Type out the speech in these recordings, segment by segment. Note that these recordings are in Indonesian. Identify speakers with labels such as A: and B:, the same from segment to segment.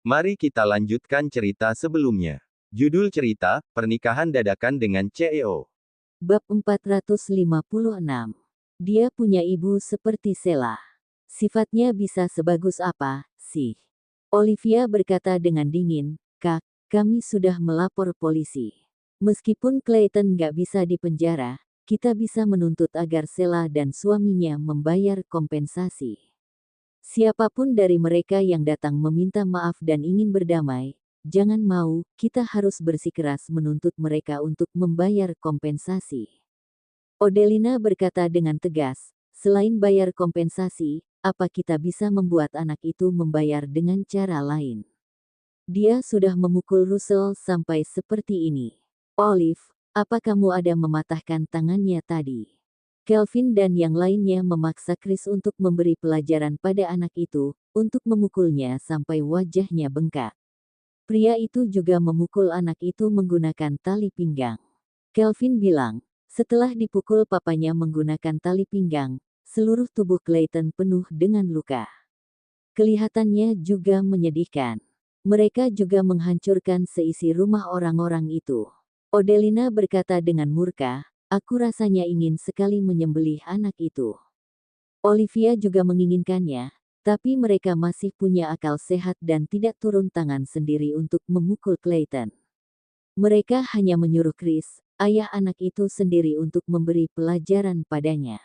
A: Mari kita lanjutkan cerita sebelumnya. Judul cerita, Pernikahan Dadakan dengan CEO.
B: Bab 456. Dia punya ibu seperti Sheila. Sifatnya bisa sebagus apa, sih? Olivia berkata dengan dingin, Kak, kami sudah melapor polisi. Meskipun Clayton nggak bisa dipenjara, kita bisa menuntut agar Sheila dan suaminya membayar kompensasi. Siapapun dari mereka yang datang meminta maaf dan ingin berdamai, jangan mau, kita harus bersikeras menuntut mereka untuk membayar kompensasi. Odelina berkata dengan tegas, selain bayar kompensasi, apa kita bisa membuat anak itu membayar dengan cara lain? Dia sudah memukul Russell sampai seperti ini. Olive, apa kamu ada mematahkan tangannya tadi? Kelvin dan yang lainnya memaksa Chris untuk memberi pelajaran pada anak itu, untuk memukulnya sampai wajahnya bengkak. Pria itu juga memukul anak itu menggunakan tali pinggang. Kelvin bilang, setelah dipukul papanya menggunakan tali pinggang, seluruh tubuh Clayton penuh dengan luka. Kelihatannya juga menyedihkan. Mereka juga menghancurkan seisi rumah orang-orang itu. Odelina berkata dengan murka, aku rasanya ingin sekali menyembelih anak itu. Olivia juga menginginkannya, tapi mereka masih punya akal sehat dan tidak turun tangan sendiri untuk memukul Clayton. Mereka hanya menyuruh Chris, ayah anak itu sendiri untuk memberi pelajaran padanya.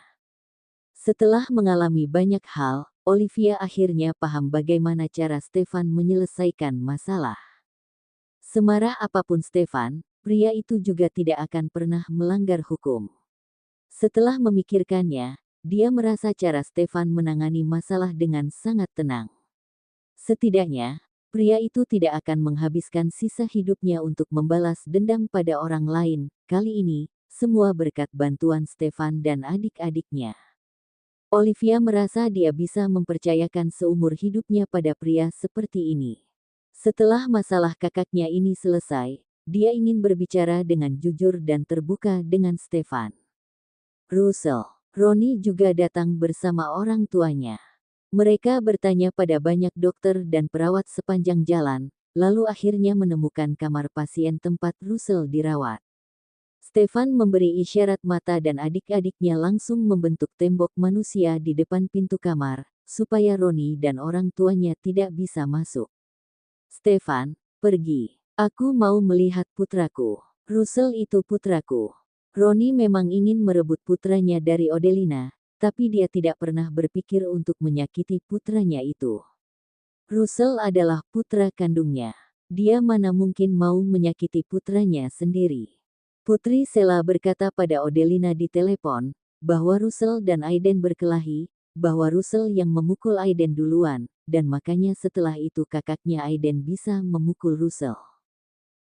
B: Setelah mengalami banyak hal, Olivia akhirnya paham bagaimana cara Stefan menyelesaikan masalah. Semarah apapun Stefan, pria itu juga tidak akan pernah melanggar hukum. Setelah memikirkannya, dia merasa cara Stefan menangani masalah dengan sangat tenang. Setidaknya, pria itu tidak akan menghabiskan sisa hidupnya untuk membalas dendam pada orang lain. Kali ini, semua berkat bantuan Stefan dan adik-adiknya. Olivia merasa dia bisa mempercayakan seumur hidupnya pada pria seperti ini. Setelah masalah kakaknya ini selesai, dia ingin berbicara dengan jujur dan terbuka dengan Stefan. Russell, Ronnie juga datang bersama orang tuanya. Mereka bertanya pada banyak dokter dan perawat sepanjang jalan, lalu akhirnya menemukan kamar pasien tempat Russell dirawat. Stefan memberi isyarat mata dan adik-adiknya langsung membentuk tembok manusia di depan pintu kamar, supaya Ronnie dan orang tuanya tidak bisa masuk. Stefan, pergi. Aku mau melihat putraku. Russell itu putraku. Ronnie memang ingin merebut putranya dari Odelina, tapi dia tidak pernah berpikir untuk menyakiti putranya itu. Russell adalah putra kandungnya. Dia mana mungkin mau menyakiti putranya sendiri. Putri Sheila berkata pada Odelina di telepon, bahwa Russell dan Aiden berkelahi, bahwa Russell yang memukul Aiden duluan, dan makanya setelah itu kakaknya Aiden bisa memukul Russell.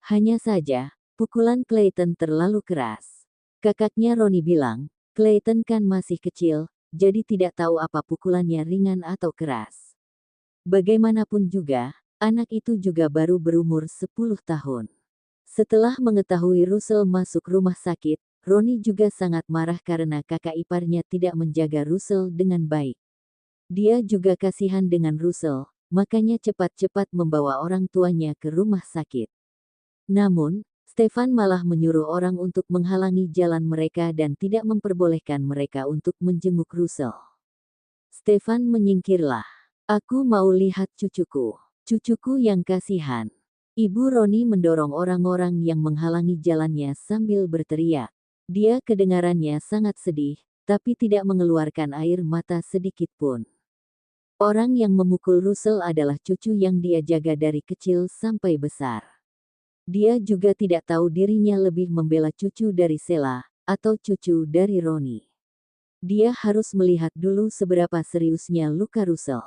B: Hanya saja, pukulan Clayton terlalu keras. Kakaknya Ronnie bilang, Clayton kan masih kecil, jadi tidak tahu apa pukulannya ringan atau keras. Bagaimanapun juga, anak itu juga baru berumur 10 tahun. Setelah mengetahui Russell masuk rumah sakit, Ronnie juga sangat marah karena kakak iparnya tidak menjaga Russell dengan baik. Dia juga kasihan dengan Russell, makanya cepat-cepat membawa orang tuanya ke rumah sakit. Namun, Stefan malah menyuruh orang untuk menghalangi jalan mereka dan tidak memperbolehkan mereka untuk menjenguk Russell. Stefan menyingkirlah. Aku mau lihat cucuku. Cucuku yang kasihan. Ibu Ronnie mendorong orang-orang yang menghalangi jalannya sambil berteriak. Dia kedengarannya sangat sedih, tapi tidak mengeluarkan air mata sedikit pun. Orang yang memukul Russell adalah cucu yang dia jaga dari kecil sampai besar. Dia juga tidak tahu dirinya lebih membela cucu dari Sheila, atau cucu dari Ronnie. Dia harus melihat dulu seberapa seriusnya luka Russell.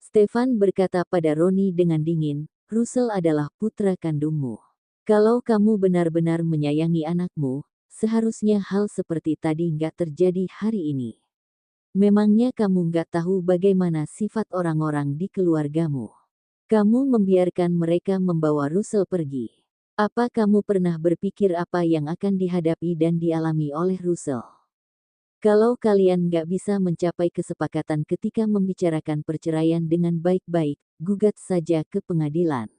B: Stefan berkata pada Ronnie dengan dingin, Russell adalah putra kandungmu. Kalau kamu benar-benar menyayangi anakmu, seharusnya hal seperti tadi nggak terjadi hari ini. Memangnya kamu nggak tahu bagaimana sifat orang-orang di keluargamu? Kamu membiarkan mereka membawa Russell pergi. Apa kamu pernah berpikir apa yang akan dihadapi dan dialami oleh Russell? Kalau kalian nggak bisa mencapai kesepakatan ketika membicarakan perceraian dengan baik-baik, gugat saja ke pengadilan.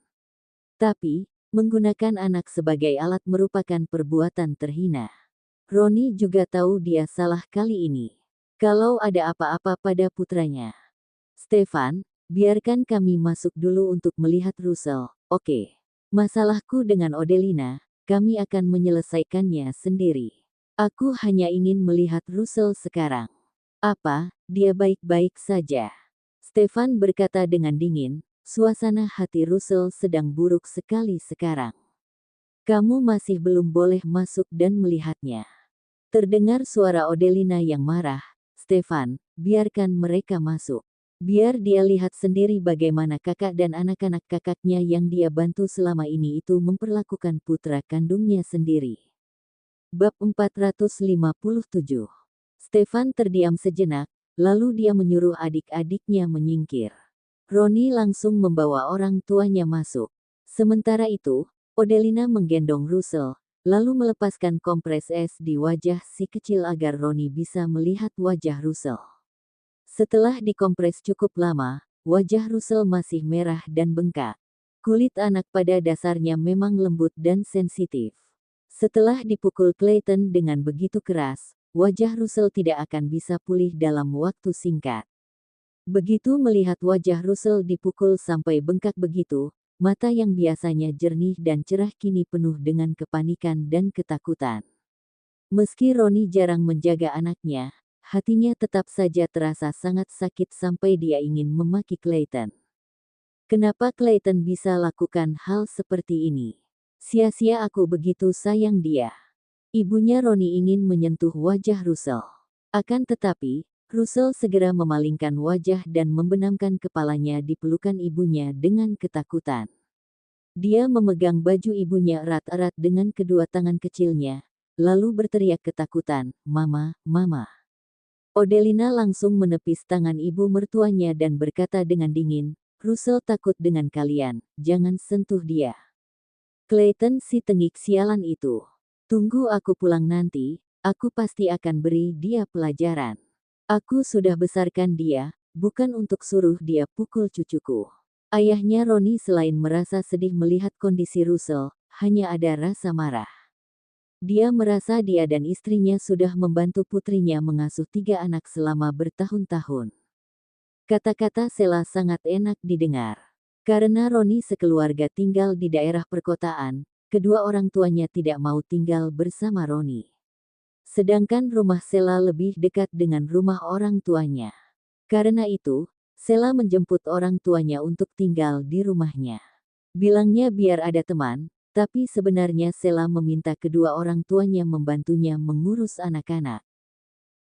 B: Tapi, menggunakan anak sebagai alat merupakan perbuatan terhina. Roni juga tahu dia salah kali ini. Kalau ada apa-apa pada putranya. Stefan, biarkan kami masuk dulu untuk melihat Russell, oke? Masalahku dengan Odelina, kami akan menyelesaikannya sendiri. Aku hanya ingin melihat Russell sekarang. Apa, dia baik-baik saja? Stefan berkata dengan dingin, suasana hati Russell sedang buruk sekali sekarang. Kamu masih belum boleh masuk dan melihatnya. Terdengar suara Odelina yang marah. Stefan, biarkan mereka masuk. Biar dia lihat sendiri bagaimana kakak dan anak-anak kakaknya yang dia bantu selama ini itu memperlakukan putra kandungnya sendiri. Bab 457. Stefan terdiam sejenak, lalu dia menyuruh adik-adiknya menyingkir. Roni langsung membawa orang tuanya masuk. Sementara itu, Odelina menggendong Russell, lalu melepaskan kompres es di wajah si kecil agar Roni bisa melihat wajah Russell. Setelah dikompres cukup lama, wajah Russell masih merah dan bengkak. Kulit anak pada dasarnya memang lembut dan sensitif. Setelah dipukul Clayton dengan begitu keras, wajah Russell tidak akan bisa pulih dalam waktu singkat. Begitu melihat wajah Russell dipukul sampai bengkak begitu, mata yang biasanya jernih dan cerah kini penuh dengan kepanikan dan ketakutan. Meski Roni jarang menjaga anaknya, hatinya tetap saja terasa sangat sakit sampai dia ingin memaki Clayton. Kenapa Clayton bisa lakukan hal seperti ini? Sia-sia aku begitu sayang dia. Ibunya Roni ingin menyentuh wajah Russell. Akan tetapi, Russell segera memalingkan wajah dan membenamkan kepalanya di pelukan ibunya dengan ketakutan. Dia memegang baju ibunya erat-erat dengan kedua tangan kecilnya, lalu berteriak ketakutan, "Mama, Mama." Odelina langsung menepis tangan ibu mertuanya dan berkata dengan dingin, "Russell takut dengan kalian, jangan sentuh dia." Clayton si tengik sialan itu. Tunggu aku pulang nanti, aku pasti akan beri dia pelajaran. Aku sudah besarkan dia, bukan untuk suruh dia pukul cucuku. Ayahnya Roni selain merasa sedih melihat kondisi Russell, hanya ada rasa marah. Dia merasa dia dan istrinya sudah membantu putrinya mengasuh 3 anak selama bertahun-tahun. Kata-kata Sheila sangat enak didengar. Karena Roni sekeluarga tinggal di daerah perkotaan, kedua orang tuanya tidak mau tinggal bersama Roni. Sedangkan rumah Sheila lebih dekat dengan rumah orang tuanya. Karena itu, Sheila menjemput orang tuanya untuk tinggal di rumahnya. Bilangnya biar ada teman, tapi sebenarnya Sheila meminta kedua orang tuanya membantunya mengurus anak-anak.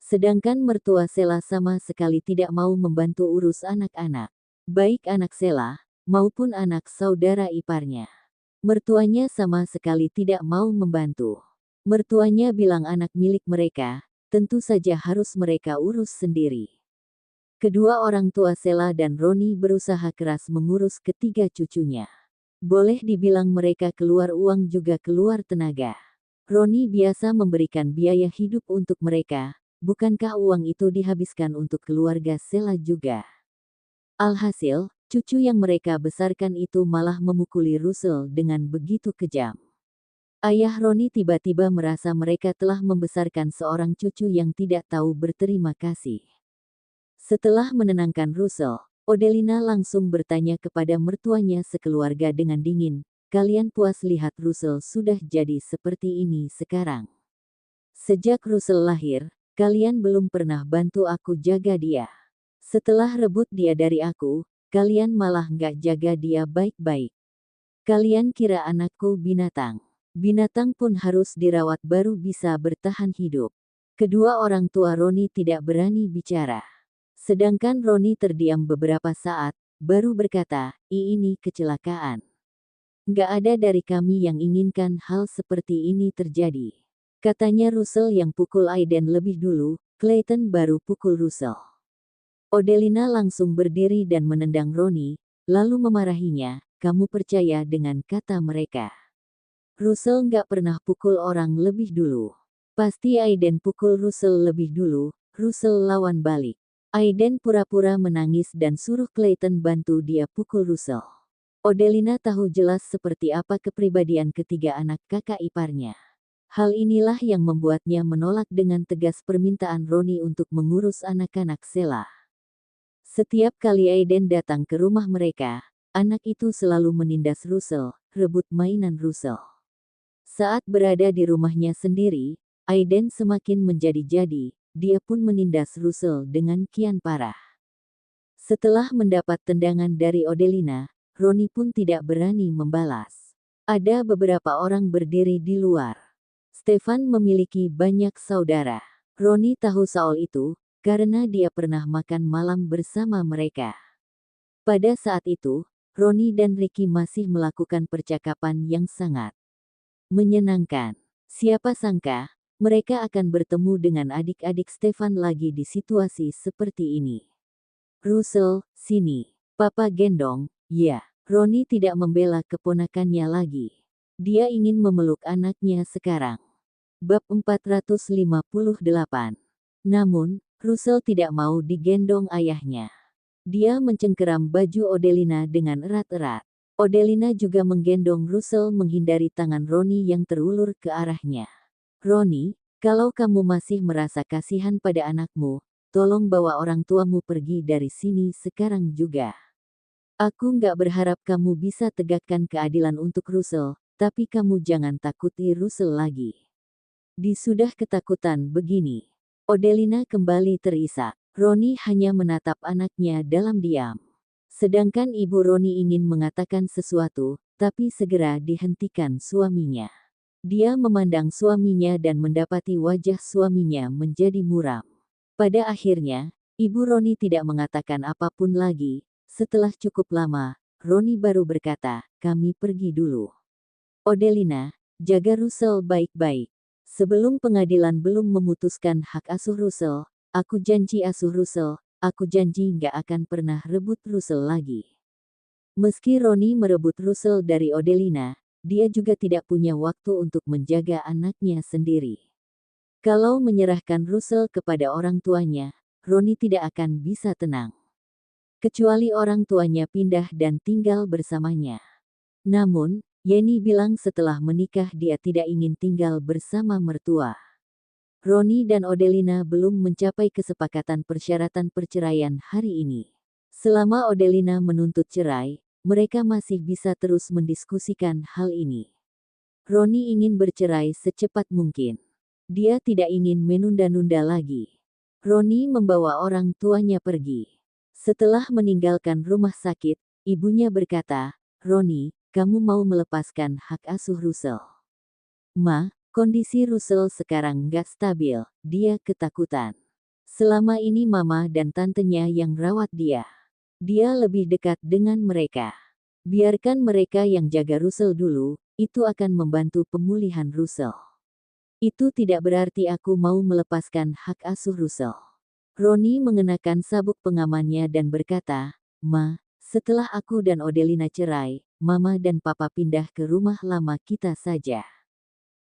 B: Sedangkan mertua Sheila sama sekali tidak mau membantu urus anak-anak. Baik anak Sheila, maupun anak saudara iparnya. Mertuanya sama sekali tidak mau membantu. Mertuanya bilang anak milik mereka, tentu saja harus mereka urus sendiri. Kedua orang tua Sheila dan Roni berusaha keras mengurus ketiga cucunya. Boleh dibilang mereka keluar uang juga keluar tenaga. Roni biasa memberikan biaya hidup untuk mereka, bukankah uang itu dihabiskan untuk keluarga Sheila juga? Alhasil, cucu yang mereka besarkan itu malah memukuli Russell dengan begitu kejam. Ayah Roni tiba-tiba merasa mereka telah membesarkan seorang cucu yang tidak tahu berterima kasih. Setelah menenangkan Russell, Odelina langsung bertanya kepada mertuanya sekeluarga dengan dingin, "Kalian puas lihat Russell sudah jadi seperti ini sekarang? Sejak Russell lahir, kalian belum pernah bantu aku jaga dia. Setelah rebut dia dari aku, kalian malah nggak jaga dia baik-baik. Kalian kira anakku binatang. Binatang pun harus dirawat baru bisa bertahan hidup." Kedua orang tua Roni tidak berani bicara. Sedangkan Roni terdiam beberapa saat, baru berkata, Ini kecelakaan. Nggak ada dari kami yang inginkan hal seperti ini terjadi." Katanya Russell yang pukul Aiden lebih dulu, Clayton baru pukul Russell. Odelina langsung berdiri dan menendang Roni, lalu memarahinya, "Kamu percaya dengan kata mereka? Russell nggak pernah pukul orang lebih dulu. Pasti Aiden pukul Russell lebih dulu." Russell lawan balik. Aiden pura-pura menangis dan suruh Clayton bantu dia pukul Russell. Odelina tahu jelas seperti apa kepribadian ketiga anak kakak iparnya. Hal inilah yang membuatnya menolak dengan tegas permintaan Ronnie untuk mengurus anak-anak Sheila. Setiap kali Aiden datang ke rumah mereka, anak itu selalu menindas Russell, rebut mainan Russell. Saat berada di rumahnya sendiri, Aiden semakin menjadi-jadi, dia pun menindas Russell dengan kian parah. Setelah mendapat tendangan dari Odelina, Ronnie pun tidak berani membalas. Ada beberapa orang berdiri di luar. Stefan memiliki banyak saudara. Ronnie tahu soal itu, karena dia pernah makan malam bersama mereka. Pada saat itu, Ronnie dan Ricky masih melakukan percakapan yang sangat menyenangkan. Siapa sangka, mereka akan bertemu dengan adik-adik Stefan lagi di situasi seperti ini. Russell, sini. Papa gendong, ya. Ronnie tidak membela keponakannya lagi. Dia ingin memeluk anaknya sekarang. Bab 458. Namun, Russell tidak mau digendong ayahnya. Dia mencengkeram baju Odelina dengan erat-erat. Odelina juga menggendong Russell menghindari tangan Ronnie yang terulur ke arahnya. Ronnie, kalau kamu masih merasa kasihan pada anakmu, tolong bawa orang tuamu pergi dari sini sekarang juga. Aku nggak berharap kamu bisa tegakkan keadilan untuk Russell, tapi kamu jangan takuti Russell lagi. Sudah ketakutan begini. Odelina kembali terisak. Ronnie hanya menatap anaknya dalam diam. Sedangkan ibu Ronnie ingin mengatakan sesuatu, tapi segera dihentikan suaminya. Dia memandang suaminya dan mendapati wajah suaminya menjadi muram. Pada akhirnya, ibu Ronnie tidak mengatakan apapun lagi. Setelah cukup lama, Ronnie baru berkata, "Kami pergi dulu. Odelina, jaga Russell baik-baik. Sebelum pengadilan belum memutuskan hak asuh Russell, aku janji asuh Russell, aku janji nggak akan pernah rebut Russell lagi." Meski Ronnie merebut Russell dari Odelina, dia juga tidak punya waktu untuk menjaga anaknya sendiri. Kalau menyerahkan Russell kepada orang tuanya, Ronnie tidak akan bisa tenang. Kecuali orang tuanya pindah dan tinggal bersamanya. Namun, Yenny bilang setelah menikah dia tidak ingin tinggal bersama mertua. Ronnie dan Odelina belum mencapai kesepakatan persyaratan perceraian hari ini. Selama Odelina menuntut cerai, mereka masih bisa terus mendiskusikan hal ini. Ronnie ingin bercerai secepat mungkin. Dia tidak ingin menunda-nunda lagi. Ronnie membawa orang tuanya pergi. Setelah meninggalkan rumah sakit, ibunya berkata, "Ronnie, kamu mau melepaskan hak asuh Russell?" "Ma, kondisi Russell sekarang nggak stabil, dia ketakutan. Selama ini mama dan tantenya yang rawat dia. Dia lebih dekat dengan mereka. Biarkan mereka yang jaga Russell dulu, itu akan membantu pemulihan Russell. Itu tidak berarti aku mau melepaskan hak asuh Russell." Ronnie mengenakan sabuk pengamannya dan berkata, "Ma, setelah aku dan Odelina cerai, Mama dan Papa pindah ke rumah lama kita saja.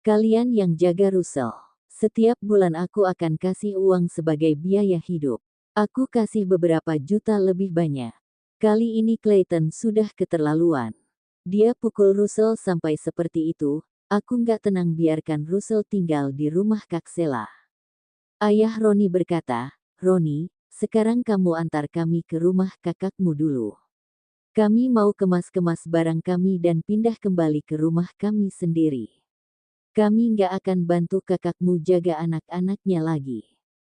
B: Kalian yang jaga Russell. Setiap bulan aku akan kasih uang sebagai biaya hidup. Aku kasih beberapa juta lebih banyak. Kali ini Clayton sudah keterlaluan. Dia pukul Russell sampai seperti itu, aku nggak tenang biarkan Russell tinggal di rumah Kak Sheila." Ayah Ronnie berkata, "Ronnie, sekarang kamu antar kami ke rumah kakakmu dulu. Kami mau kemas-kemas barang kami dan pindah kembali ke rumah kami sendiri. Kami nggak akan bantu kakakmu jaga anak-anaknya lagi.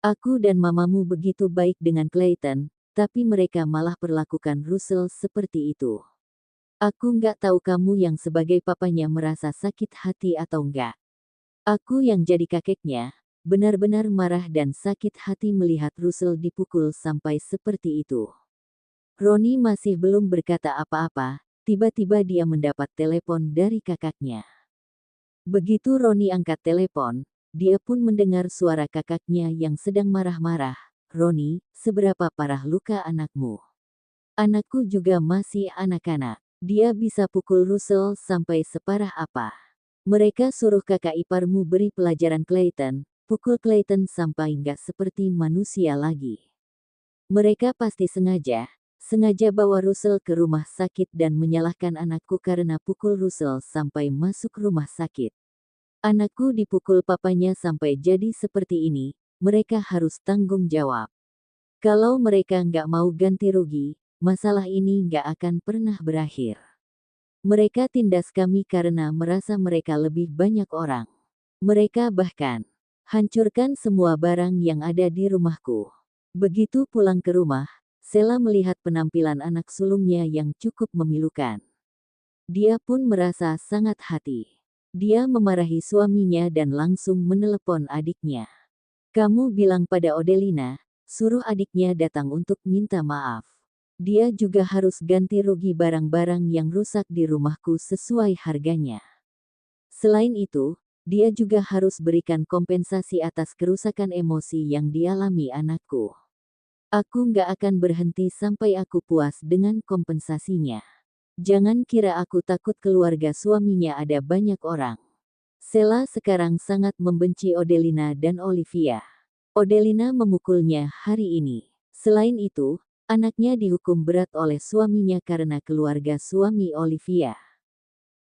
B: Aku dan mamamu begitu baik dengan Clayton, tapi mereka malah perlakukan Russell seperti itu. Aku nggak tahu kamu yang sebagai papanya merasa sakit hati atau enggak. Aku yang jadi kakeknya, benar-benar marah dan sakit hati melihat Russell dipukul sampai seperti itu." Ronnie masih belum berkata apa-apa, tiba-tiba dia mendapat telepon dari kakaknya. Begitu Ronnie angkat telepon, dia pun mendengar suara kakaknya yang sedang marah-marah. "Ronnie, seberapa parah luka anakmu?" "Anakku juga masih anak-anak. Dia bisa pukul Russell sampai separah apa? Mereka suruh kakak iparmu beri pelajaran Clayton, pukul Clayton sampai nggak seperti manusia lagi." Mereka pasti sengaja bawa Russell ke rumah sakit dan menyalahkan anakku karena pukul Russell sampai masuk rumah sakit. Anakku dipukul papanya sampai jadi seperti ini, mereka harus tanggung jawab. Kalau mereka nggak mau ganti rugi, masalah ini nggak akan pernah berakhir. Mereka tindas kami karena merasa mereka lebih banyak orang. Mereka bahkan hancurkan semua barang yang ada di rumahku. Begitu pulang ke rumah, Sheila melihat penampilan anak sulungnya yang cukup memilukan. Dia pun merasa sangat hati. Dia memarahi suaminya dan langsung menelepon adiknya. Kamu bilang pada Odelina, suruh adiknya datang untuk minta maaf. Dia juga harus ganti rugi barang-barang yang rusak di rumahku sesuai harganya. Selain itu, dia juga harus berikan kompensasi atas kerusakan emosi yang dialami anakku. Aku nggak akan berhenti sampai aku puas dengan kompensasinya. Jangan kira aku takut keluarga suaminya ada banyak orang. Sheila sekarang sangat membenci Odelina dan Olivia. Odelina memukulnya hari ini. Selain itu, anaknya dihukum berat oleh suaminya karena keluarga suami Olivia.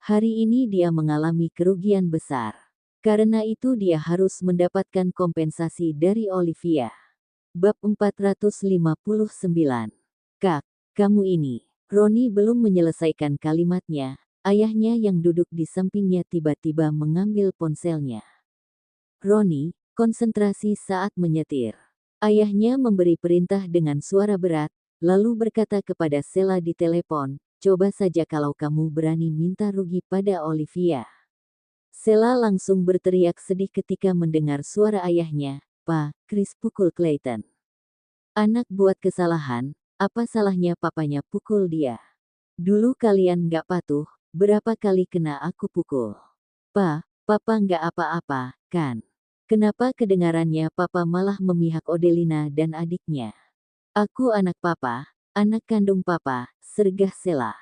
B: Hari ini dia mengalami kerugian besar. Karena itu dia harus mendapatkan kompensasi dari Olivia. Bab 459. Kak, kamu ini. Roni belum menyelesaikan kalimatnya, ayahnya yang duduk di sampingnya tiba-tiba mengambil ponselnya. Roni, konsentrasi saat menyetir. Ayahnya memberi perintah dengan suara berat, lalu berkata kepada Sheila di telepon, coba saja kalau kamu berani minta rugi pada Olivia. Sheila langsung berteriak sedih ketika mendengar suara ayahnya, Pa, Chris pukul Clayton. Anak buat kesalahan, apa salahnya papanya pukul dia? Dulu kalian nggak patuh, berapa kali kena aku pukul? Pa, papa nggak apa-apa, kan? Kenapa kedengarannya papa malah memihak Odelina dan adiknya? Aku anak papa, anak kandung papa, sergah Sheila.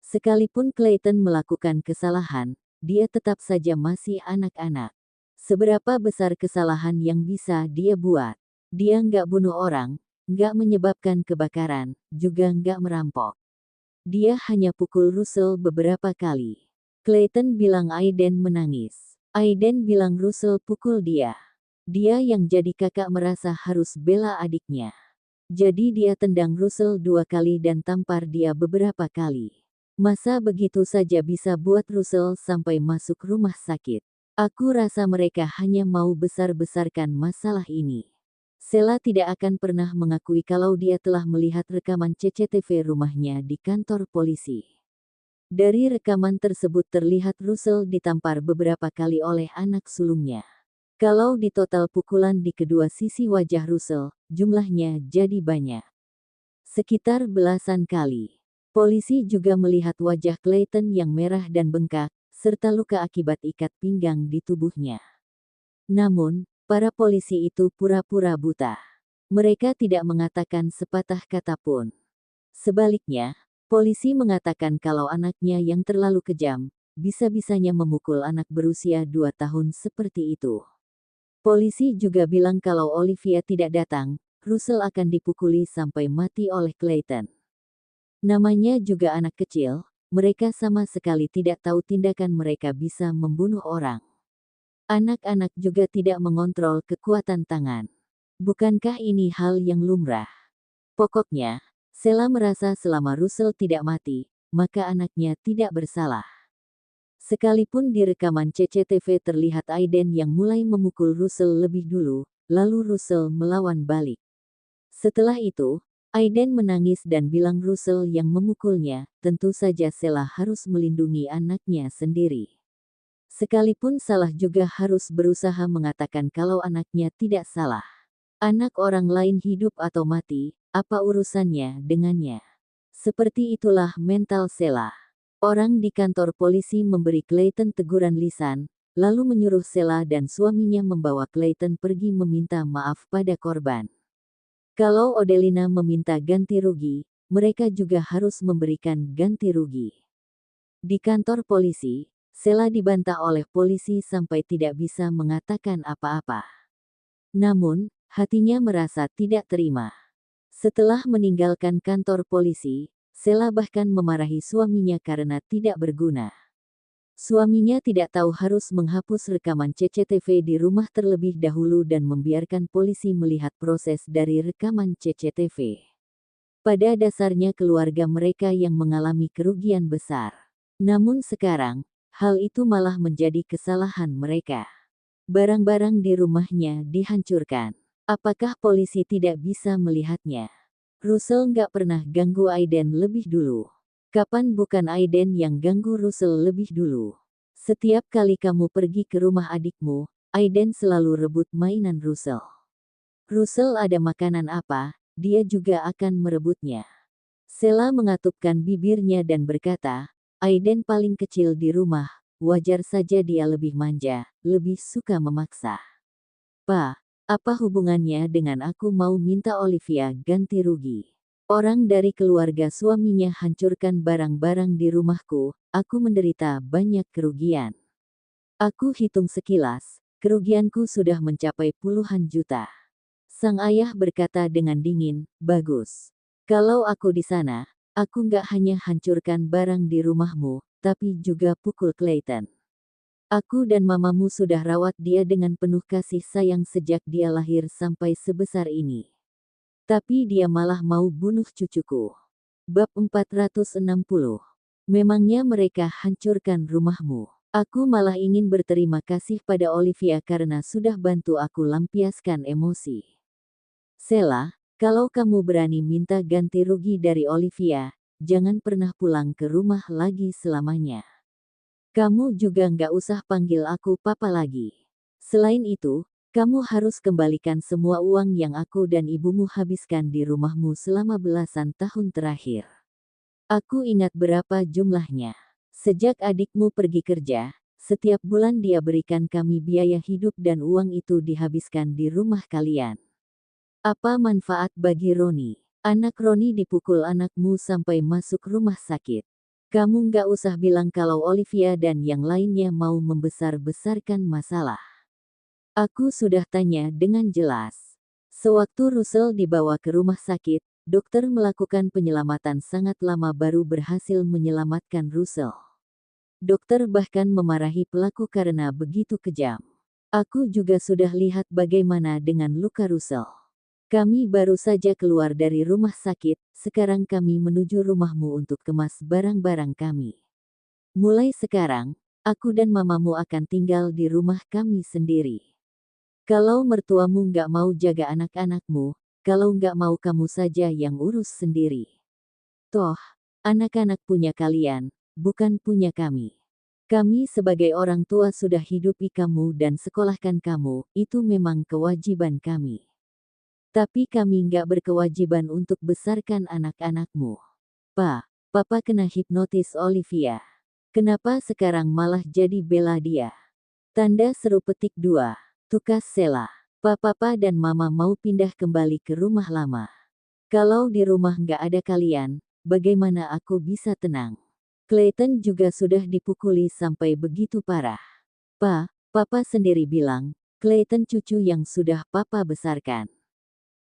B: Sekalipun Clayton melakukan kesalahan, dia tetap saja masih anak-anak. Seberapa besar kesalahan yang bisa dia buat? Dia nggak bunuh orang, nggak menyebabkan kebakaran, juga nggak merampok. Dia hanya pukul Russell beberapa kali. Clayton bilang Aiden menangis. Aiden bilang Russell pukul dia. Dia yang jadi kakak merasa harus bela adiknya. Jadi dia tendang Russell 2 kali dan tampar dia beberapa kali. Masa begitu saja bisa buat Russell sampai masuk rumah sakit? Aku rasa mereka hanya mau besar-besarkan masalah ini. Sheila tidak akan pernah mengakui kalau dia telah melihat rekaman CCTV rumahnya di kantor polisi. Dari rekaman tersebut terlihat Russell ditampar beberapa kali oleh anak sulungnya. Kalau di total pukulan di kedua sisi wajah Russell, jumlahnya jadi banyak. Sekitar belasan kali. Polisi juga melihat wajah Clayton yang merah dan bengkak, serta luka akibat ikat pinggang di tubuhnya. Namun, para polisi itu pura-pura buta. Mereka tidak mengatakan sepatah kata pun. Sebaliknya, polisi mengatakan kalau anaknya yang terlalu kejam, bisa-bisanya memukul anak berusia 2 tahun seperti itu. Polisi juga bilang kalau Olivia tidak datang, Russell akan dipukuli sampai mati oleh Clayton. Namanya juga anak kecil, mereka sama sekali tidak tahu tindakan mereka bisa membunuh orang. Anak-anak juga tidak mengontrol kekuatan tangan. Bukankah ini hal yang lumrah? Pokoknya, Sheila merasa selama Russell tidak mati, maka anaknya tidak bersalah. Sekalipun di rekaman CCTV terlihat Aiden yang mulai memukul Russell lebih dulu, lalu Russell melawan balik. Setelah itu, Aiden menangis dan bilang Russell yang memukulnya, tentu saja Sheila harus melindungi anaknya sendiri. Sekalipun salah juga harus berusaha mengatakan kalau anaknya tidak salah. Anak orang lain hidup atau mati, apa urusannya dengannya? Seperti itulah mental Sheila. Orang di kantor polisi memberi Clayton teguran lisan, lalu menyuruh Sheila dan suaminya membawa Clayton pergi meminta maaf pada korban. Kalau Odelina meminta ganti rugi, mereka juga harus memberikan ganti rugi. Di kantor polisi, Sheila dibantah oleh polisi sampai tidak bisa mengatakan apa-apa. Namun, hatinya merasa tidak terima. Setelah meninggalkan kantor polisi, Sheila bahkan memarahi suaminya karena tidak berguna. Suaminya tidak tahu harus menghapus rekaman CCTV di rumah terlebih dahulu dan membiarkan polisi melihat proses dari rekaman CCTV. Pada dasarnya keluarga mereka yang mengalami kerugian besar. Namun sekarang, hal itu malah menjadi kesalahan mereka. Barang-barang di rumahnya dihancurkan. Apakah polisi tidak bisa melihatnya? Russell nggak pernah ganggu Aiden lebih dulu. Kapan bukan Aiden yang ganggu Russell lebih dulu? Setiap kali kamu pergi ke rumah adikmu, Aiden selalu rebut mainan Russell. Russell ada makanan apa, dia juga akan merebutnya. Sheila mengatupkan bibirnya dan berkata, Aiden paling kecil di rumah, wajar saja dia lebih manja, lebih suka memaksa. Pa, apa hubungannya dengan aku mau minta Olivia ganti rugi? Orang dari keluarga suaminya hancurkan barang-barang di rumahku, aku menderita banyak kerugian. Aku hitung sekilas, kerugianku sudah mencapai puluhan juta. Sang ayah berkata dengan dingin, bagus. Kalau aku di sana, aku nggak hanya hancurkan barang di rumahmu, tapi juga pukul Clayton. Aku dan mamamu sudah rawat dia dengan penuh kasih sayang sejak dia lahir sampai sebesar ini. Tapi dia malah mau bunuh cucuku. Bab 460. Memangnya mereka hancurkan rumahmu. Aku malah ingin berterima kasih pada Olivia karena sudah bantu aku lampiaskan emosi. Sheila, kalau kamu berani minta ganti rugi dari Olivia, jangan pernah pulang ke rumah lagi selamanya. Kamu juga nggak usah panggil aku papa lagi. Selain itu, kamu harus kembalikan semua uang yang aku dan ibumu habiskan di rumahmu selama belasan tahun terakhir. Aku ingat berapa jumlahnya. Sejak adikmu pergi kerja, setiap bulan dia berikan kami biaya hidup dan uang itu dihabiskan di rumah kalian. Apa manfaat bagi Roni? Anak Roni dipukul anakmu sampai masuk rumah sakit. Kamu nggak usah bilang kalau Olivia dan yang lainnya mau membesar-besarkan masalah. Aku sudah tanya dengan jelas. Sewaktu Russell dibawa ke rumah sakit, dokter melakukan penyelamatan sangat lama baru berhasil menyelamatkan Russell. Dokter bahkan memarahi pelaku karena begitu kejam. Aku juga sudah lihat bagaimana dengan luka Russell. Kami baru saja keluar dari rumah sakit, sekarang kami menuju rumahmu untuk kemas barang-barang kami. Mulai sekarang, aku dan mamamu akan tinggal di rumah kami sendiri. Kalau mertuamu nggak mau jaga anak-anakmu, kalau nggak mau kamu saja yang urus sendiri. Toh, anak-anak punya kalian, bukan punya kami. Kami sebagai orang tua sudah hidupi kamu dan sekolahkan kamu, itu memang kewajiban kami. Tapi kami nggak berkewajiban untuk besarkan anak-anakmu. Papa kena hipnotis Olivia. Kenapa sekarang malah jadi bela dia? Tanda seru petik 2. Tukas Sheila. Papa dan mama mau pindah kembali ke rumah lama. Kalau di rumah nggak ada kalian, bagaimana aku bisa tenang? Clayton juga sudah dipukuli sampai begitu parah. Papa sendiri bilang, Clayton cucu yang sudah papa besarkan.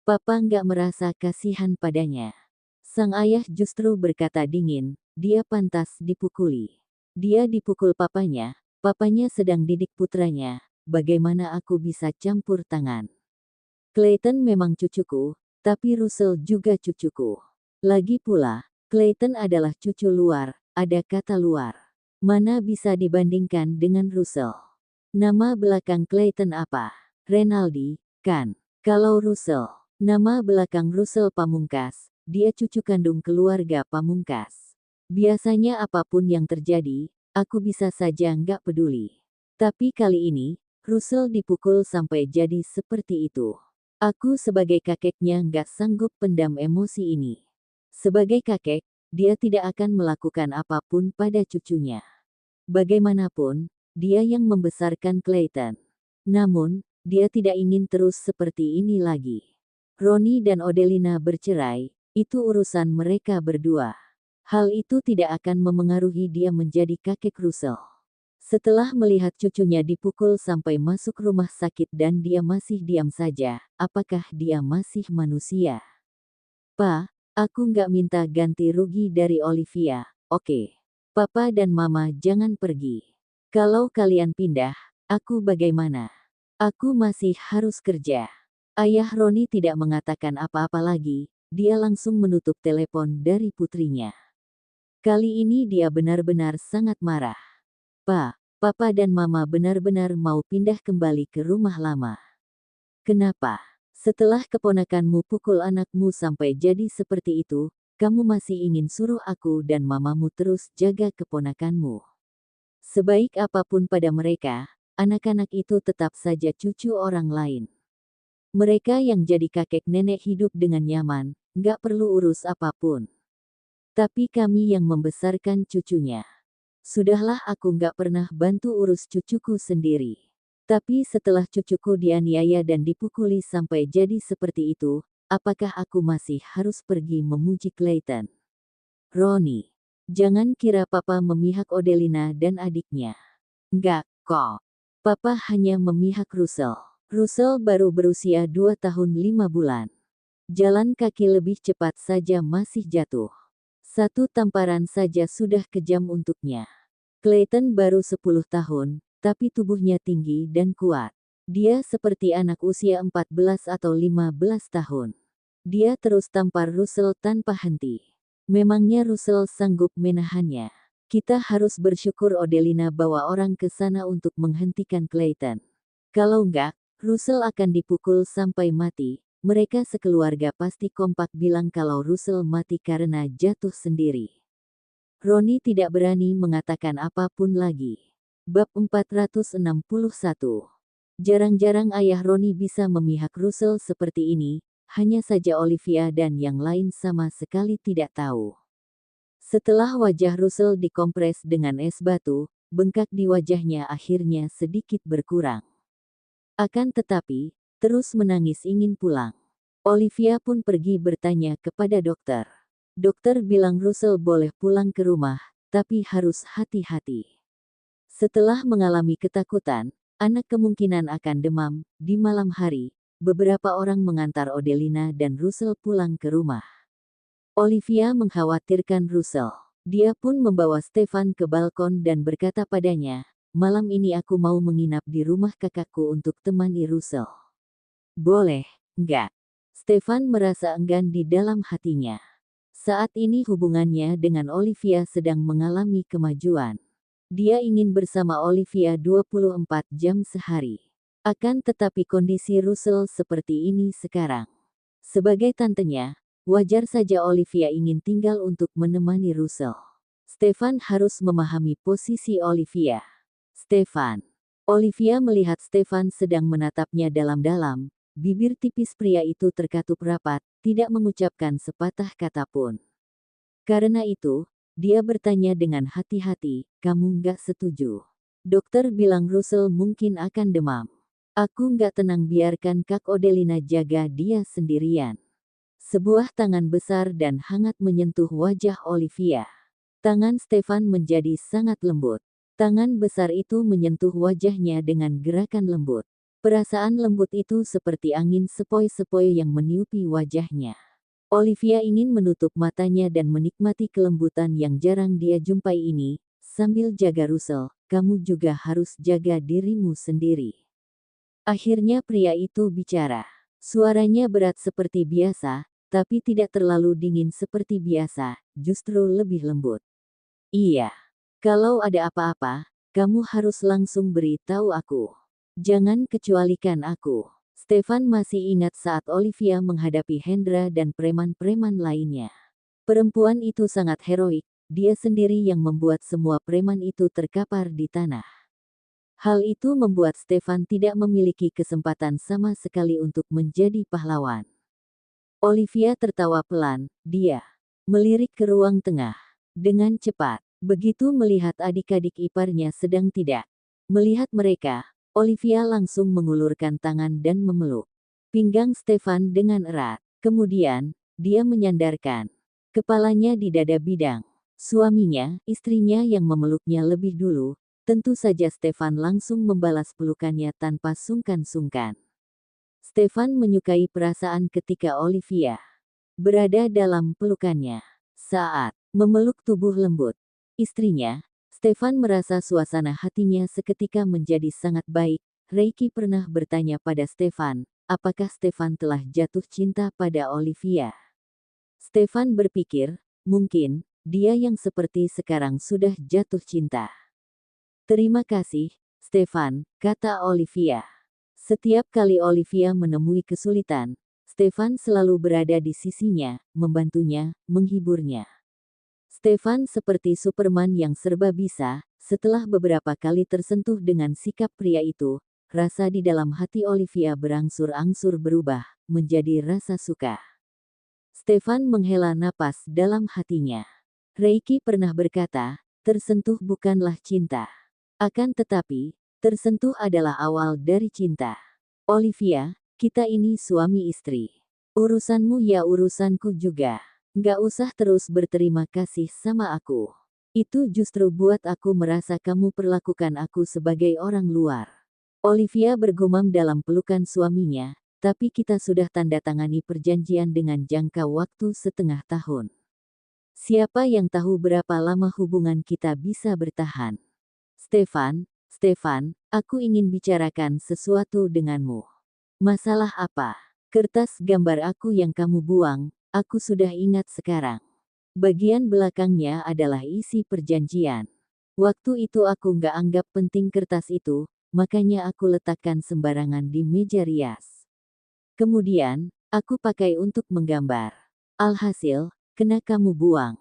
B: Papa nggak merasa kasihan padanya. Sang ayah justru berkata dingin, dia pantas dipukuli. Dia dipukul papanya sedang didik putranya. Bagaimana aku bisa campur tangan? Clayton memang cucuku, tapi Russell juga cucuku. Lagi pula, Clayton adalah cucu luar, ada kata luar. Mana bisa dibandingkan dengan Russell? Nama belakang Clayton apa? Renaldi, kan? Kalau Russell, nama belakang Russell Pamungkas, dia cucu kandung keluarga Pamungkas. Biasanya apapun yang terjadi, aku bisa saja nggak peduli. Tapi kali ini, Russell dipukul sampai jadi seperti itu. Aku sebagai kakeknya nggak sanggup pendam emosi ini. Sebagai kakek, dia tidak akan melakukan apapun pada cucunya. Bagaimanapun, dia yang membesarkan Clayton. Namun, dia tidak ingin terus seperti ini lagi. Roni dan Odelina bercerai, itu urusan mereka berdua. Hal itu tidak akan memengaruhi dia menjadi kakek Russell. Setelah melihat cucunya dipukul sampai masuk rumah sakit dan dia masih diam saja, apakah dia masih manusia? Pa, aku nggak minta ganti rugi dari Olivia, oke? Papa dan Mama jangan pergi. Kalau kalian pindah, aku bagaimana? Aku masih harus kerja. Ayah Roni tidak mengatakan apa-apa lagi, dia langsung menutup telepon dari putrinya. Kali ini dia benar-benar sangat marah. Pa, Papa dan Mama benar-benar mau pindah kembali ke rumah lama. Kenapa? Setelah keponakanmu pukul anakmu sampai jadi seperti itu, kamu masih ingin suruh aku dan mamamu terus jaga keponakanmu. Sebaik apapun pada mereka, anak-anak itu tetap saja cucu orang lain. Mereka yang jadi kakek nenek hidup dengan nyaman, nggak perlu urus apapun. Tapi kami yang membesarkan cucunya. Sudahlah, aku nggak pernah bantu urus cucuku sendiri. Tapi setelah cucuku dianiaya dan dipukuli sampai jadi seperti itu, apakah aku masih harus pergi memuji Clayton? Roni, jangan kira Papa memihak Odelina dan adiknya. Enggak, kok. Papa hanya memihak Russell. Russell baru berusia 2 tahun 5 bulan. Jalan kaki lebih cepat saja masih jatuh. Satu tamparan saja sudah kejam untuknya. Clayton baru 10 tahun, tapi tubuhnya tinggi dan kuat. Dia seperti anak usia 14 atau 15 tahun. Dia terus tampar Russell tanpa henti. Memangnya Russell sanggup menahannya? Kita harus bersyukur Odelina bawa orang ke sana untuk menghentikan Clayton. Kalau enggak, Russell akan dipukul sampai mati. Mereka sekeluarga pasti kompak bilang kalau Russell mati karena jatuh sendiri. Roni tidak berani mengatakan apapun lagi. Bab 461. Jarang-jarang ayah Roni bisa memihak Russell seperti ini, hanya saja Olivia dan yang lain sama sekali tidak tahu. Setelah wajah Russell dikompres dengan es batu, bengkak di wajahnya akhirnya sedikit berkurang. Akan tetapi, terus menangis ingin pulang. Olivia pun pergi bertanya kepada dokter. Dokter bilang Russell boleh pulang ke rumah, tapi harus hati-hati. Setelah mengalami ketakutan, anak kemungkinan akan demam, di malam hari, beberapa orang mengantar Odelina dan Russell pulang ke rumah. Olivia mengkhawatirkan Russell. Dia pun membawa Stefan ke balkon dan berkata padanya, malam ini aku mau menginap di rumah kakakku untuk temani Russell. Boleh, enggak? Stefan merasa enggan di dalam hatinya. Saat ini hubungannya dengan Olivia sedang mengalami kemajuan. Dia ingin bersama Olivia 24 jam sehari. Akan tetapi kondisi Russell seperti ini sekarang. Sebagai tantenya, wajar saja Olivia ingin tinggal untuk menemani Russell. Stefan harus memahami posisi Olivia. Stefan. Olivia melihat Stefan sedang menatapnya dalam-dalam. Bibir tipis pria itu terkatup rapat, tidak mengucapkan sepatah kata pun. Karena itu, dia bertanya dengan hati-hati, kamu nggak setuju? Dokter bilang Russell mungkin akan demam. Aku nggak tenang biarkan Kak Odelina jaga dia sendirian. Sebuah tangan besar dan hangat menyentuh wajah Olivia. Tangan Stefan menjadi sangat lembut. Tangan besar itu menyentuh wajahnya dengan gerakan lembut. Perasaan lembut itu seperti angin sepoi-sepoi yang meniupi wajahnya. Olivia ingin menutup matanya dan menikmati kelembutan yang jarang dia jumpai ini, sambil jaga Russell, kamu juga harus jaga dirimu sendiri. Akhirnya pria itu bicara. Suaranya berat seperti biasa, tapi tidak terlalu dingin seperti biasa, justru lebih lembut. Iya. Kalau ada apa-apa, kamu harus langsung beritahu aku. Jangan kecualikan aku. Stefan masih ingat saat Olivia menghadapi Hendra dan preman-preman lainnya. Perempuan itu sangat heroik, dia sendiri yang membuat semua preman itu terkapar di tanah. Hal itu membuat Stefan tidak memiliki kesempatan sama sekali untuk menjadi pahlawan. Olivia tertawa pelan, dia melirik ke ruang tengah. Dengan cepat, begitu melihat adik-adik iparnya sedang tidak melihat mereka, Olivia langsung mengulurkan tangan dan memeluk pinggang Stefan dengan erat. Kemudian, dia menyandarkan kepalanya di dada bidang suaminya, istrinya yang memeluknya lebih dulu. Tentu saja Stefan langsung membalas pelukannya tanpa sungkan-sungkan. Stefan menyukai perasaan ketika Olivia berada dalam pelukannya. Saat memeluk tubuh lembut istrinya, Stefan merasa suasana hatinya seketika menjadi sangat baik. Reiki pernah bertanya pada Stefan, apakah Stefan telah jatuh cinta pada Olivia. Stefan berpikir, mungkin dia yang seperti sekarang sudah jatuh cinta. Terima kasih, Stefan, kata Olivia. Setiap kali Olivia menemui kesulitan, Stefan selalu berada di sisinya, membantunya, menghiburnya. Stefan seperti Superman yang serba bisa. Setelah beberapa kali tersentuh dengan sikap pria itu, rasa di dalam hati Olivia berangsur-angsur berubah menjadi rasa suka. Stefan menghela napas dalam hatinya. Reiki pernah berkata, tersentuh bukanlah cinta. Akan tetapi, tersentuh adalah awal dari cinta. Olivia, kita ini suami istri. Urusanmu ya urusanku juga. Gak usah terus berterima kasih sama aku. Itu justru buat aku merasa kamu perlakukan aku sebagai orang luar. Olivia bergumam dalam pelukan suaminya, tapi kita sudah tanda tangani perjanjian dengan jangka waktu setengah tahun. Siapa yang tahu berapa lama hubungan kita bisa bertahan? Stefan, aku ingin bicarakan sesuatu denganmu. Masalah apa? Kertas gambar aku yang kamu buang, aku sudah ingat sekarang. Bagian belakangnya adalah isi perjanjian. Waktu itu aku nggak anggap penting kertas itu, makanya aku letakkan sembarangan di meja rias. Kemudian, aku pakai untuk menggambar. Alhasil, kena kamu buang.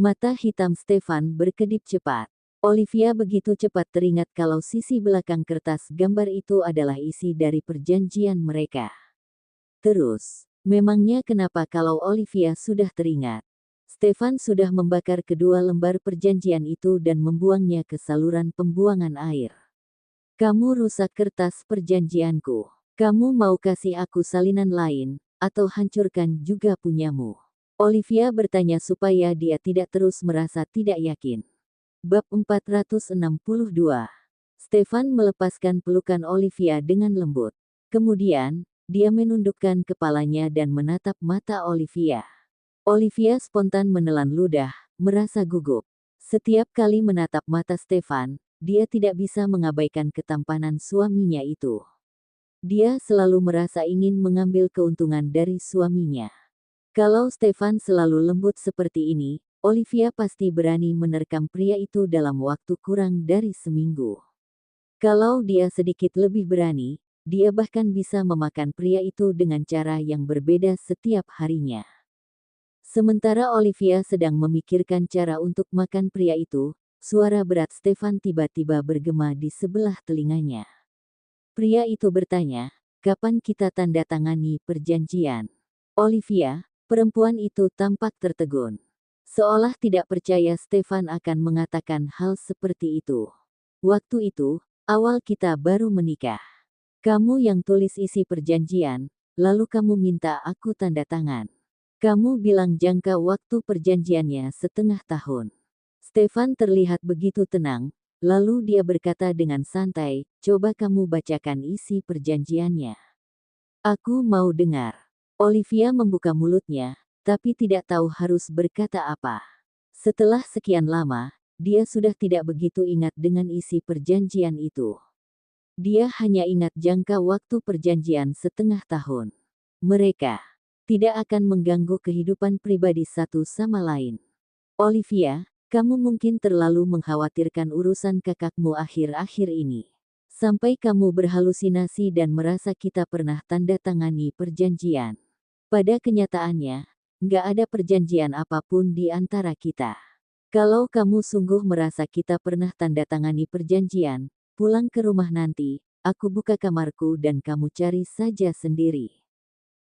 B: Mata hitam Stefan berkedip cepat. Olivia begitu cepat teringat kalau sisi belakang kertas gambar itu adalah isi dari perjanjian mereka. Terus, memangnya kenapa kalau Olivia sudah teringat? Stefan sudah membakar kedua lembar perjanjian itu dan membuangnya ke saluran pembuangan air. Kamu rusak kertas perjanjianku. Kamu mau kasih aku salinan lain, atau hancurkan juga punyamu? Olivia bertanya supaya dia tidak terus merasa tidak yakin. Bab 462. Stefan melepaskan pelukan Olivia dengan lembut. Kemudian, dia menundukkan kepalanya dan menatap mata Olivia. Olivia spontan menelan ludah, merasa gugup. Setiap kali menatap mata Stefan, dia tidak bisa mengabaikan ketampanan suaminya itu. Dia selalu merasa ingin mengambil keuntungan dari suaminya. Kalau Stefan selalu lembut seperti ini, Olivia pasti berani menerkam pria itu dalam waktu kurang dari seminggu. Kalau dia sedikit lebih berani, dia bahkan bisa memakan pria itu dengan cara yang berbeda setiap harinya. Sementara Olivia sedang memikirkan cara untuk makan pria itu, suara berat Stefan tiba-tiba bergema di sebelah telinganya. Pria itu bertanya, kapan kita tanda tangani perjanjian? Olivia, perempuan itu tampak tertegun. Seolah tidak percaya Stefan akan mengatakan hal seperti itu. Waktu itu, awal kita baru menikah. Kamu yang tulis isi perjanjian, lalu kamu minta aku tanda tangan. Kamu bilang jangka waktu perjanjiannya setengah tahun. Stefan terlihat begitu tenang, lalu dia berkata dengan santai, coba kamu bacakan isi perjanjiannya. Aku mau dengar. Olivia membuka mulutnya, tapi tidak tahu harus berkata apa. Setelah sekian lama, dia sudah tidak begitu ingat dengan isi perjanjian itu. Dia hanya ingat jangka waktu perjanjian setengah tahun. Mereka tidak akan mengganggu kehidupan pribadi satu sama lain. Olivia, kamu mungkin terlalu mengkhawatirkan urusan kakakmu akhir-akhir ini. Sampai kamu berhalusinasi dan merasa kita pernah tanda tangani perjanjian. Pada kenyataannya, nggak ada perjanjian apapun di antara kita. Kalau kamu sungguh merasa kita pernah tanda tangani perjanjian, pulang ke rumah nanti, aku buka kamarku dan kamu cari saja sendiri.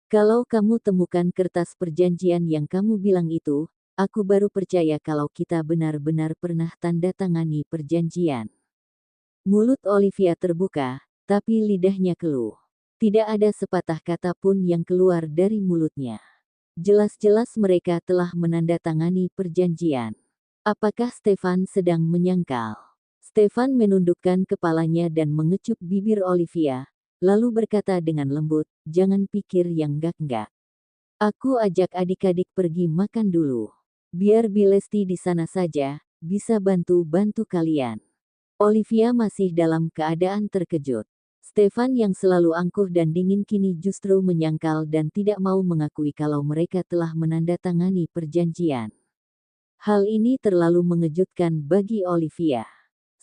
B: Kalau kamu temukan kertas perjanjian yang kamu bilang itu, aku baru percaya kalau kita benar-benar pernah tanda tangani perjanjian. Mulut Olivia terbuka, tapi lidahnya keluh. Tidak ada sepatah kata pun yang keluar dari mulutnya. Jelas-jelas mereka telah menandatangani perjanjian. Apakah Stefan sedang menyangkal? Stefan menundukkan kepalanya dan mengecup bibir Olivia, lalu berkata dengan lembut, jangan pikir yang enggak-enggak. Aku ajak adik-adik pergi makan dulu. Biar Bilesti di sana saja, bisa bantu-bantu kalian. Olivia masih dalam keadaan terkejut. Stefan yang selalu angkuh dan dingin kini justru menyangkal dan tidak mau mengakui kalau mereka telah menandatangani perjanjian. Hal ini terlalu mengejutkan bagi Olivia.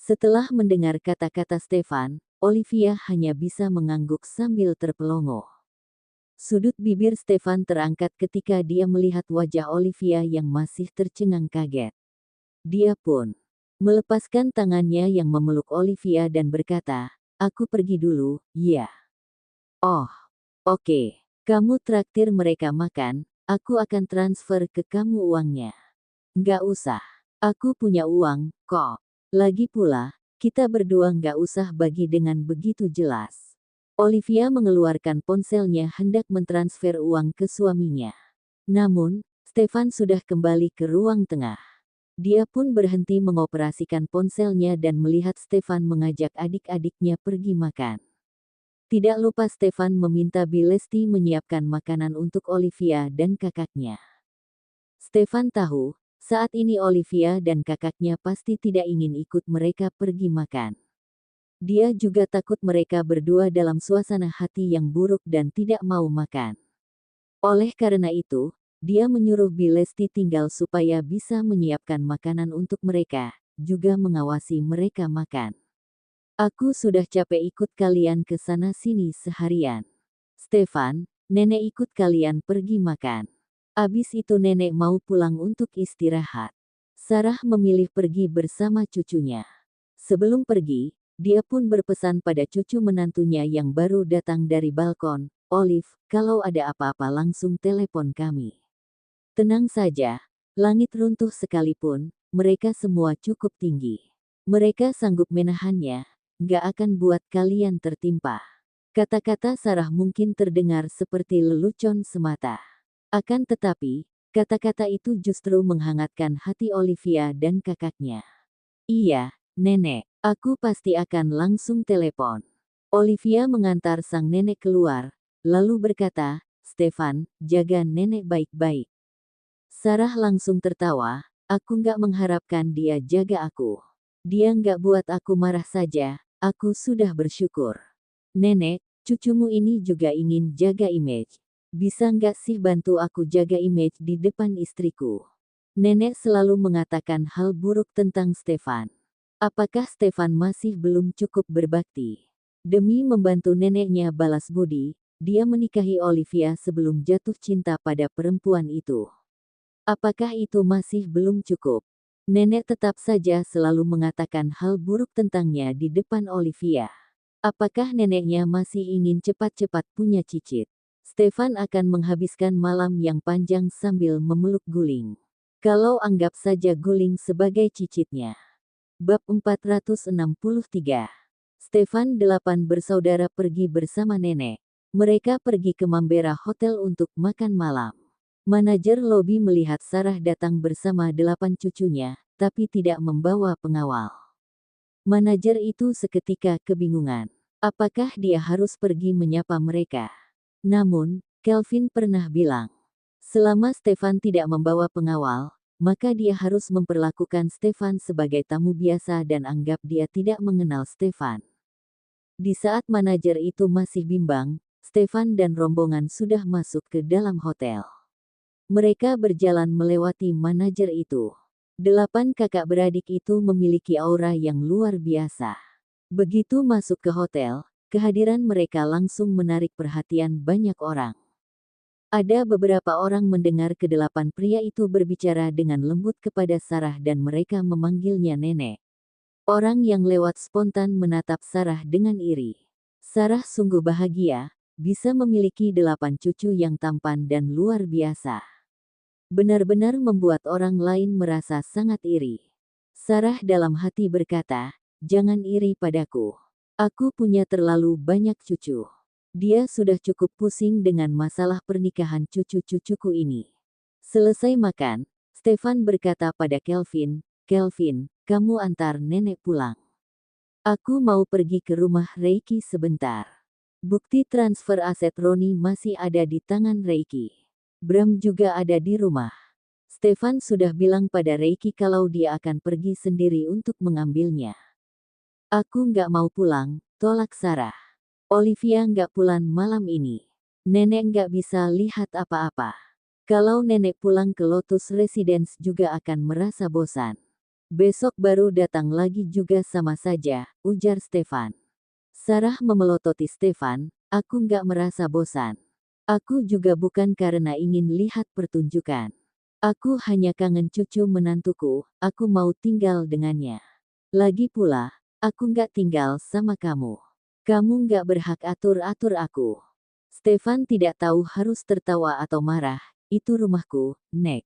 B: Setelah mendengar kata-kata Stefan, Olivia hanya bisa mengangguk sambil terpelongo. Sudut bibir Stefan terangkat ketika dia melihat wajah Olivia yang masih tercengang kaget. Dia pun melepaskan tangannya yang memeluk Olivia dan berkata, "Aku pergi dulu, ya." "Oh, oke. Kamu traktir mereka makan, aku akan transfer ke kamu uangnya." "Nggak usah. Aku punya uang, kok. Lagi pula, kita berdua nggak usah bagi dengan begitu jelas." Olivia mengeluarkan ponselnya hendak mentransfer uang ke suaminya. Namun, Stefan sudah kembali ke ruang tengah. Dia pun berhenti mengoperasikan ponselnya dan melihat Stefan mengajak adik-adiknya pergi makan. Tidak lupa Stefan meminta Bilesti menyiapkan makanan untuk Olivia dan kakaknya. Stefan tahu, saat ini Olivia dan kakaknya pasti tidak ingin ikut mereka pergi makan. Dia juga takut mereka berdua dalam suasana hati yang buruk dan tidak mau makan. Oleh karena itu, dia menyuruh Bilesti tinggal supaya bisa menyiapkan makanan untuk mereka, juga mengawasi mereka makan. "Aku sudah capek ikut kalian ke sana sini seharian. Stefan, nenek ikut kalian pergi makan. Abis itu nenek mau pulang untuk istirahat." Sarah memilih pergi bersama cucunya. Sebelum pergi, dia pun berpesan pada cucu menantunya yang baru datang dari balkon, "Olive, kalau ada apa-apa langsung telepon kami. Tenang saja, langit runtuh sekalipun, mereka semua cukup tinggi. Mereka sanggup menahannya, nggak akan buat kalian tertimpa." Kata-kata Sarah mungkin terdengar seperti lelucon semata. Akan tetapi, kata-kata itu justru menghangatkan hati Olivia dan kakaknya. "Iya, Nenek, aku pasti akan langsung telepon." Olivia mengantar sang nenek keluar, lalu berkata, "Stefan, jaga nenek baik-baik." Sarah langsung tertawa, "Aku nggak mengharapkan dia jaga aku. Dia nggak buat aku marah saja, aku sudah bersyukur. Nenek, cucumu ini juga ingin jaga image. Bisa nggak sih bantu aku jaga image di depan istriku?" Nenek selalu mengatakan hal buruk tentang Stefan. Apakah Stefan masih belum cukup berbakti? Demi membantu neneknya balas budi, dia menikahi Olivia sebelum jatuh cinta pada perempuan itu. Apakah itu masih belum cukup? Nenek tetap saja selalu mengatakan hal buruk tentangnya di depan Olivia. Apakah neneknya masih ingin cepat-cepat punya cicit? Stefan akan menghabiskan malam yang panjang sambil memeluk Guling. Kalau anggap saja Guling sebagai cicitnya. Bab 463. Stefan 8 bersaudara pergi bersama nenek. Mereka pergi ke Mambera Hotel untuk makan malam. Manajer lobi melihat Sarah datang bersama 8 cucunya, tapi tidak membawa pengawal. Manajer itu seketika kebingungan. Apakah dia harus pergi menyapa mereka? Namun, Kelvin pernah bilang, selama Stefan tidak membawa pengawal, maka dia harus memperlakukan Stefan sebagai tamu biasa dan anggap dia tidak mengenal Stefan. Di saat manajer itu masih bimbang, Stefan dan rombongan sudah masuk ke dalam hotel. Mereka berjalan melewati manajer itu. 8 kakak beradik itu memiliki aura yang luar biasa. Begitu masuk ke hotel, kehadiran mereka langsung menarik perhatian banyak orang. Ada beberapa orang mendengar ke-8 pria itu berbicara dengan lembut kepada Sarah dan mereka memanggilnya nenek. Orang yang lewat spontan menatap Sarah dengan iri. Sarah sungguh bahagia, bisa memiliki 8 cucu yang tampan dan luar biasa. Benar-benar membuat orang lain merasa sangat iri. Sarah dalam hati berkata, "Jangan iri padaku. Aku punya terlalu banyak cucu. Dia sudah cukup pusing dengan masalah pernikahan cucu-cucuku ini." Selesai makan, Stefan berkata pada Kelvin, "Kelvin, kamu antar nenek pulang. Aku mau pergi ke rumah Reiki sebentar." Bukti transfer aset Roni masih ada di tangan Reiki. Bram juga ada di rumah. Stefan sudah bilang pada Reiki kalau dia akan pergi sendiri untuk mengambilnya. Aku nggak mau pulang, tolak Sarah. Olivia nggak pulang malam ini. Nenek nggak bisa lihat apa-apa. Kalau nenek pulang ke Lotus Residence juga akan merasa bosan. Besok baru datang lagi juga sama saja, ujar Stefan. Sarah memelototi Stefan, aku nggak merasa bosan. Aku juga bukan karena ingin lihat pertunjukan. Aku hanya kangen cucu menantuku, aku mau tinggal dengannya. Lagi pula, aku nggak tinggal sama kamu. Kamu nggak berhak atur-atur aku. Stefan tidak tahu harus tertawa atau marah, itu rumahku, Nek.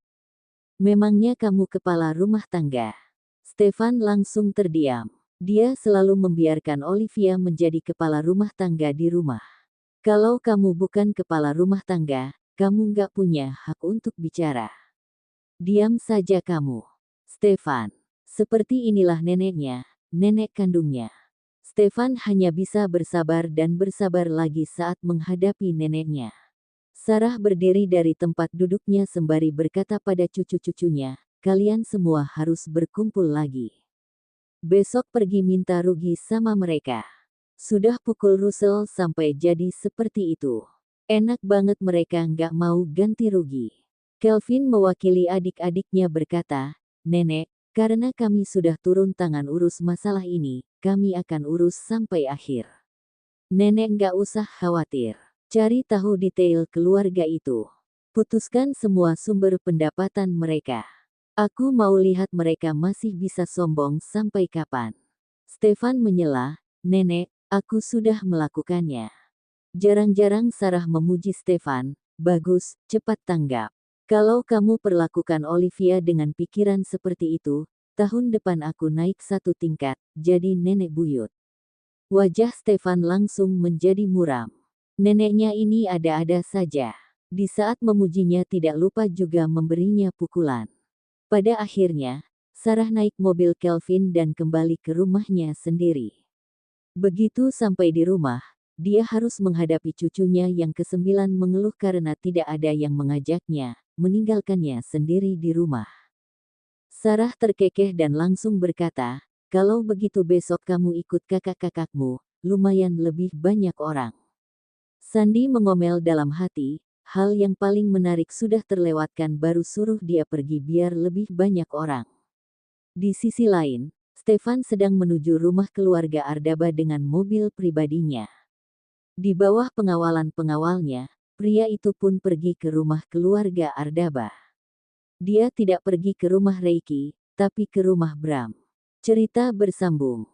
B: Memangnya kamu kepala rumah tangga? Stefan langsung terdiam. Dia selalu membiarkan Olivia menjadi kepala rumah tangga di rumah. Kalau kamu bukan kepala rumah tangga, kamu nggak punya hak untuk bicara. Diam saja kamu. Stefan. Seperti inilah neneknya, nenek kandungnya. Stefan hanya bisa bersabar dan bersabar lagi saat menghadapi neneknya. Sarah berdiri dari tempat duduknya sembari berkata pada cucu-cucunya, kalian semua harus berkumpul lagi. Besok pergi minta rugi sama mereka. Sudah pukul Russell sampai jadi seperti itu. Enak banget mereka nggak mau ganti rugi. Kelvin mewakili adik-adiknya berkata, Nenek, karena kami sudah turun tangan urus masalah ini, kami akan urus sampai akhir. Nenek nggak usah khawatir. Cari tahu detail keluarga itu. Putuskan semua sumber pendapatan mereka. Aku mau lihat mereka masih bisa sombong sampai kapan. Stefan menyela, Nenek, aku sudah melakukannya. Jarang-jarang Sarah memuji Stefan, bagus, cepat tanggap. Kalau kamu perlakukan Olivia dengan pikiran seperti itu, tahun depan aku naik 1 tingkat, jadi nenek buyut. Wajah Stefan langsung menjadi muram. Neneknya ini ada-ada saja. Di saat memujinya tidak lupa juga memberinya pukulan. Pada akhirnya, Sarah naik mobil Kelvin dan kembali ke rumahnya sendiri. Begitu sampai di rumah, dia harus menghadapi cucunya yang ke-9 mengeluh karena tidak ada yang mengajaknya, meninggalkannya sendiri di rumah. Sarah terkekeh dan langsung berkata, kalau begitu besok kamu ikut kakak-kakakmu, lumayan lebih banyak orang. Sandy mengomel dalam hati, hal yang paling menarik sudah terlewatkan baru suruh dia pergi biar lebih banyak orang. Di sisi lain, Stefan sedang menuju rumah keluarga Ardaba dengan mobil pribadinya. Di bawah pengawalan pengawalnya, pria itu pun pergi ke rumah keluarga Ardaba. Dia tidak pergi ke rumah Reiki, tapi ke rumah Bram. Cerita bersambung.